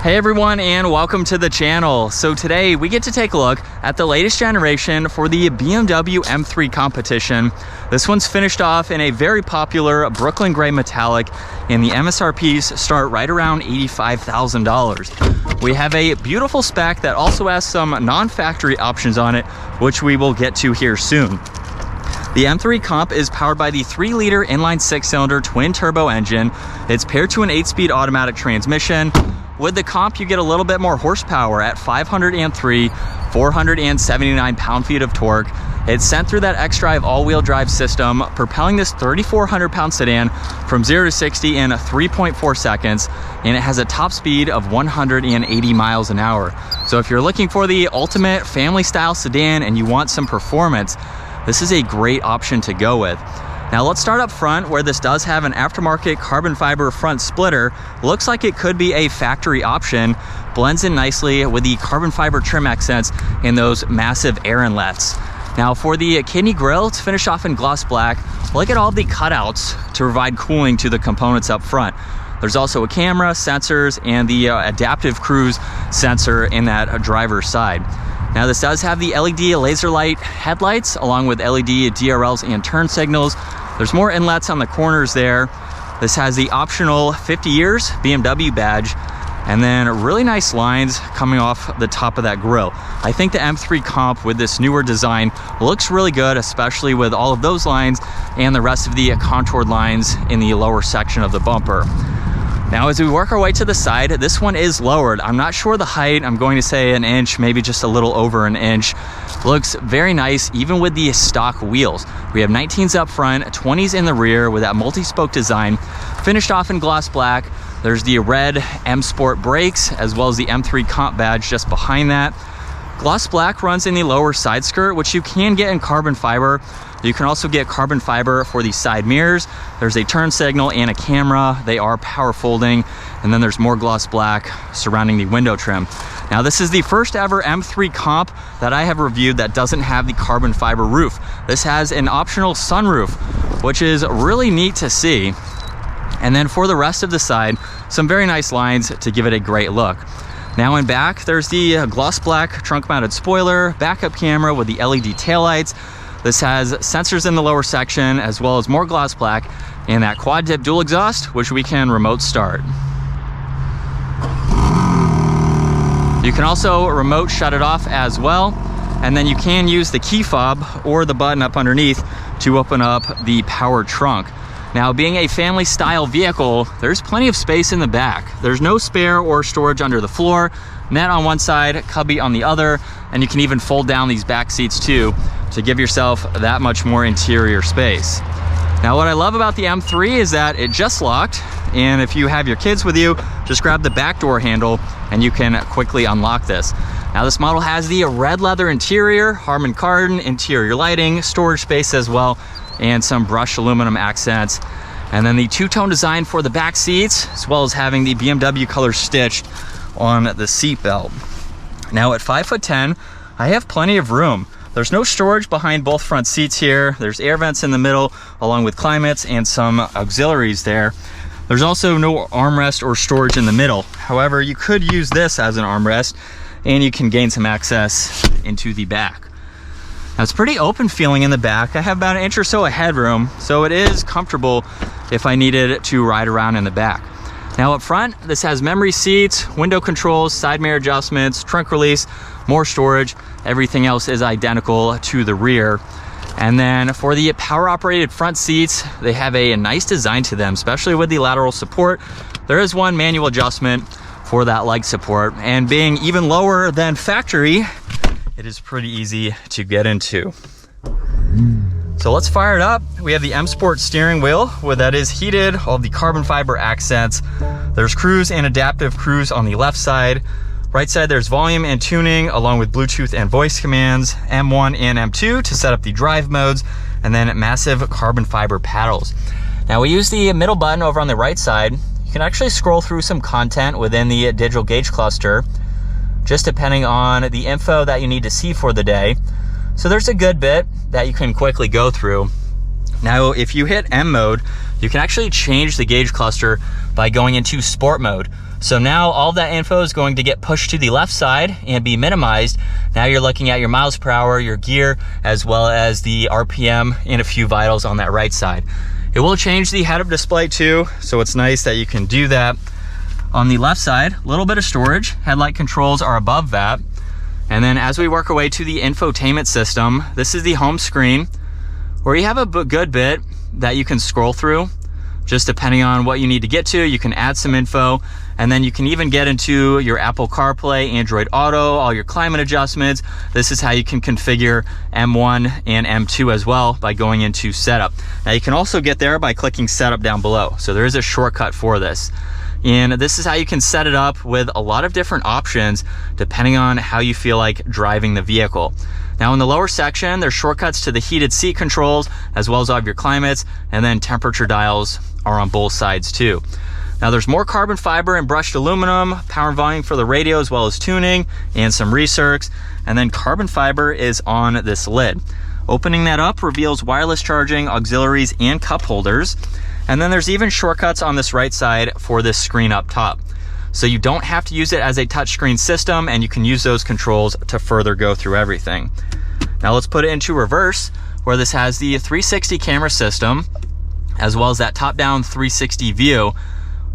Hey everyone, and welcome to the channel. So today we get to take a look at the latest generation for the BMW M3 Competition. This one's finished off in a very popular Brooklyn gray metallic, and the MSRPs start right around $85,000. We have a beautiful spec that also has some non-factory options on it, which we will get to here soon. The M3 Comp is powered by the 3-liter inline 6-cylinder twin-turbo engine. It's paired to an 8-speed automatic transmission. With the Comp, you get a little bit more horsepower at 503, 479 pound-feet of torque. It's sent through that X-Drive all-wheel drive system, propelling this 3,400-pound sedan from 0 to 60 in 3.4 seconds, and it has a top speed of 180 miles an hour. So if you're looking for the ultimate family-style sedan and you want some performance, this is a great option to go with. Now let's start up front, where this does have an aftermarket carbon fiber front splitter. Looks like it could be a factory option. Blends in nicely with the carbon fiber trim accents and those massive air inlets. Now for the kidney grille, it's finished off in gloss black. Look at all the cutouts to provide cooling to the components up front. There's also a camera, sensors, and the adaptive cruise sensor in that driver's side. Now this does have the LED laser light headlights along with LED DRLs and turn signals. There's more inlets on the corners there. This has the optional 50 years BMW badge, and then really nice lines coming off the top of that grille. I think the M3 Comp with this newer design looks really good, especially with all of those lines and the rest of the contoured lines in the lower section of the bumper. Now as we work our way to the side, this one is lowered. I'm not sure the height. I'm going to say an inch, maybe just a little over an inch. Looks very nice, even with the stock wheels. We have 19s up front, 20s in the rear with that multi-spoke design, finished off in gloss black. There's the red M Sport brakes, as well as the M3 Comp badge just behind that. Gloss black runs in the lower side skirt, which you can get in carbon fiber. You can also get carbon fiber for the side mirrors. There's a turn signal and a camera. They are power folding. And then there's more gloss black surrounding the window trim. Now this is the first ever M3 Comp that I have reviewed that doesn't have the carbon fiber roof. This has an optional sunroof, which is really neat to see. And then for the rest of the side, some very nice lines to give it a great look. Now in back, there's the gloss black trunk mounted spoiler, backup camera with the LED taillights. This has sensors in the lower section, as well as more gloss black and that quad dip dual exhaust, which we can remote start. You can also remote shut it off as well. And then you can use the key fob or the button up underneath to open up the power trunk. Now, being a family style vehicle, there's plenty of space in the back. There's no spare or storage under the floor, net on one side, cubby on the other, and you can even fold down these back seats too to give yourself that much more interior space. Now, what I love about the M3 is that it just locked, and if you have your kids with you, just grab the back door handle and you can quickly unlock this. Now, this model has the red leather interior, Harman Kardon interior lighting, storage space as well, and some brushed aluminum accents. And then the two-tone design for the back seats, as well as having the BMW color stitched on the seat belt. Now at 5'10", I have plenty of room. There's no storage behind both front seats here. There's air vents in the middle, along with climates and some auxiliaries there. There's also no armrest or storage in the middle. However, you could use this as an armrest, and you can gain some access into the back. Now it's pretty open feeling in the back. I have about an inch or so of headroom, so it is comfortable if I needed to ride around in the back. Now up front, this has memory seats, window controls, side mirror adjustments, trunk release, more storage. Everything else is identical to the rear. And then for the power operated front seats, they have a nice design to them, especially with the lateral support. There is one manual adjustment for that leg support, and being even lower than factory, it is pretty easy to get into. So let's fire it up. We have the M Sport steering wheel, where that is heated, all the carbon fiber accents. There's cruise and adaptive cruise on the left side. Right side, there's volume and tuning, along with Bluetooth and voice commands, M1 and M2 to set up the drive modes, and then massive carbon fiber paddles. Now we use the middle button over on the right side. You can actually scroll through some content within the digital gauge cluster, just depending on the info that you need to see for the day. So there's a good bit that you can quickly go through. Now, if you hit M mode, you can actually change the gauge cluster by going into sport mode. So now all that info is going to get pushed to the left side and be minimized. Now you're looking at your miles per hour, your gear, as well as the RPM and a few vitals on that right side. It will change the head-up display too, so it's nice that you can do that. On the left side, a little bit of storage. Headlight controls are above that. And then as we work our way to the infotainment system, this is the home screen where you have a good bit that you can scroll through. Just depending on what you need to get to, you can add some info, and then you can even get into your Apple CarPlay, Android Auto, all your climate adjustments. This is how you can configure M1 and M2 as well by going into setup. Now you can also get there by clicking setup down below. So there is a shortcut for this. And this is how you can set it up with a lot of different options depending on how you feel like driving the vehicle. Now in the lower section, there's shortcuts to the heated seat controls as well as all of your climates, and then temperature dials are on both sides too. Now there's more carbon fiber and brushed aluminum, power and volume for the radio as well as tuning, and some recircs, and then carbon fiber is on this lid. Opening that up reveals wireless charging, auxiliaries, and cup holders. And then there's even shortcuts on this right side for this screen up top. So you don't have to use it as a touchscreen system, and you can use those controls to further go through everything. Now let's put it into reverse, where this has the 360 camera system, as well as that top-down 360 view,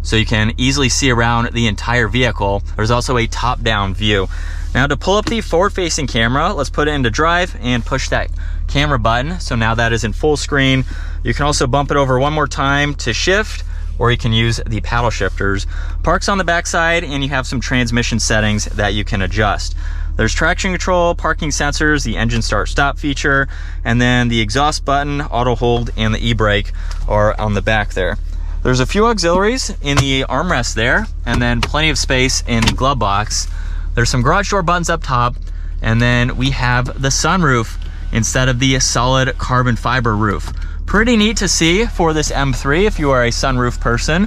so you can easily see around the entire vehicle. There's also a top-down view. Now to pull up the forward-facing camera, let's put it into drive and push that camera button. So now that is in full screen. You can also bump it over one more time to shift, or you can use the paddle shifters. Park's on the back side, and you have some transmission settings that you can adjust. There's traction control, parking sensors, the engine start stop feature, and then the exhaust button, auto hold, and the e-brake are on the back there. There's a few auxiliaries in the armrest there, and then plenty of space in the glove box. There's some garage door buttons up top, and then we have the sunroof instead of the solid carbon fiber roof. Pretty neat to see for this M3 if you are a sunroof person.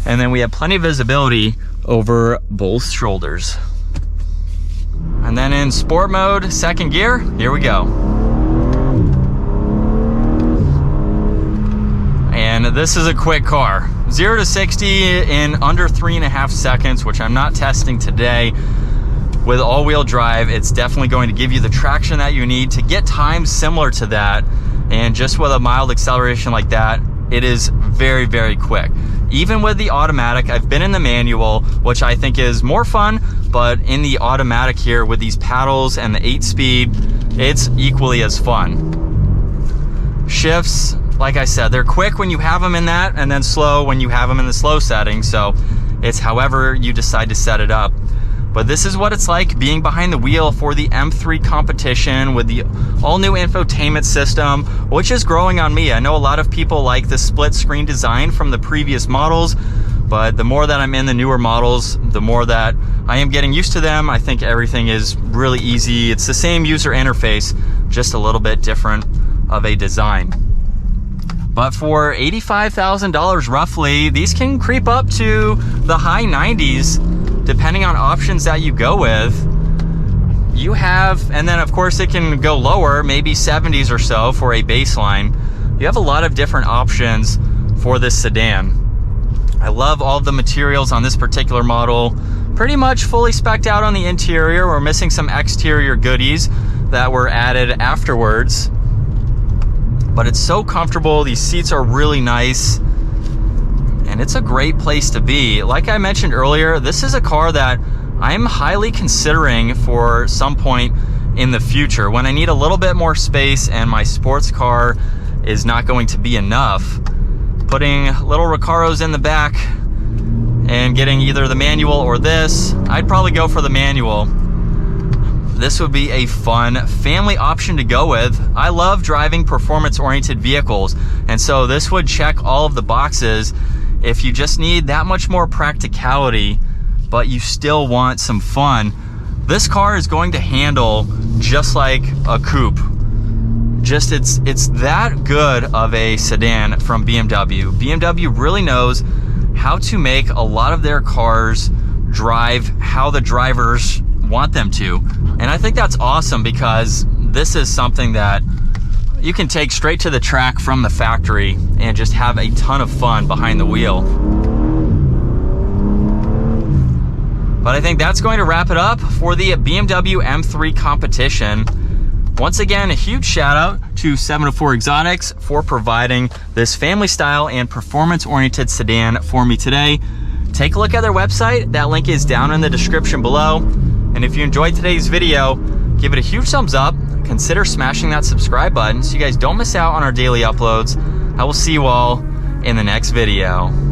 And then we have plenty of visibility over both shoulders. And then in sport mode, second gear, here we go. And this is a quick car. 0 to 60 in under 3.5 seconds, which I'm not testing today. With all-wheel drive, it's definitely going to give you the traction that you need to get times similar to that. And just with a mild acceleration like that, it is very, very quick. Even with the automatic, I've been in the manual, which I think is more fun, but in the automatic here with these paddles and the 8-speed, it's equally as fun. Shifts, like I said, they're quick when you have them in that, and then slow when you have them in the slow setting. So it's however you decide to set it up. But this is what it's like being behind the wheel for the M3 Competition with the all-new infotainment system, which is growing on me. I know a lot of people like the split screen design from the previous models, but the more that I'm in the newer models, the more that I am getting used to them. I think everything is really easy. It's the same user interface, just a little bit different of a design. But for $85,000 roughly, these can creep up to the high 90s. Depending on options that you go with. You have, and then of course it can go lower, maybe 70s or so for a baseline. You have a lot of different options for this sedan. I love all of the materials on this particular model. Pretty much fully spec'd out on the interior. We're missing some exterior goodies that were added afterwards. But it's so comfortable. These seats are really nice. And it's a great place to be. Like I mentioned earlier, this is a car that I'm highly considering for some point in the future when I need a little bit more space and my sports car is not going to be enough. Putting little Recaros in the back and getting either the manual or this, I'd probably go for the manual. This would be a fun family option to go with. I love driving performance-oriented vehicles, and so this would check all of the boxes. If you just need that much more practicality, but you still want some fun, this car is going to handle just like a coupe. Just it's that good of a sedan from BMW. BMW really knows how to make a lot of their cars drive how the drivers want them to. And I think that's awesome because this is something that you can take straight to the track from the factory and just have a ton of fun behind the wheel. But I think that's going to wrap it up for the BMW M3 Competition. Once again, a huge shout out to 704 Exotics for providing this family style and performance oriented sedan for me today. Take a look at their website. That link is down in the description below. And if you enjoyed today's video, give it a huge thumbs up. Consider smashing that subscribe button so you guys don't miss out on our daily uploads. I will see you all in the next video.